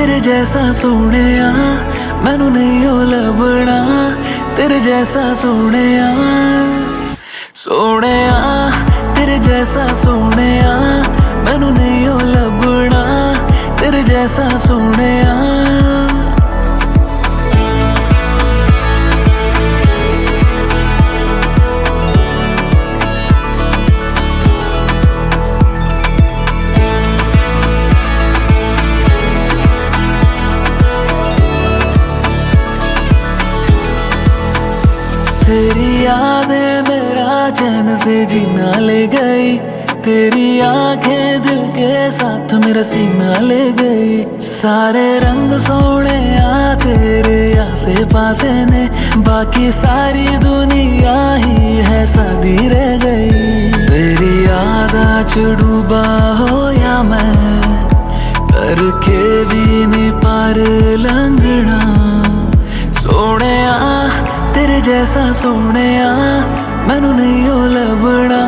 तेरे जैसा सोहणिया मैनू नहीं ओ लभना, तेरे जैसा सोहणिया सोहणिया, तेरे जैसा सोहणिया मैनू नहीं ओ लभना, तेरे जैसा सोहणिया। तेरी यादें मेरा चैन से जीना ले गई, तेरी आंखें दिल के साथ मेरा सीना ले गई। सारे रंग सोने तेरे आसे पासे ने, बाकी सारी दुनिया ही है सादी रह गई। तेरी याद डूबा हो या मैं, करके भी नहीं पार लंघना। सोहणिया तेरे जैसा सोहणिया मैनू नहीं ओ लभना।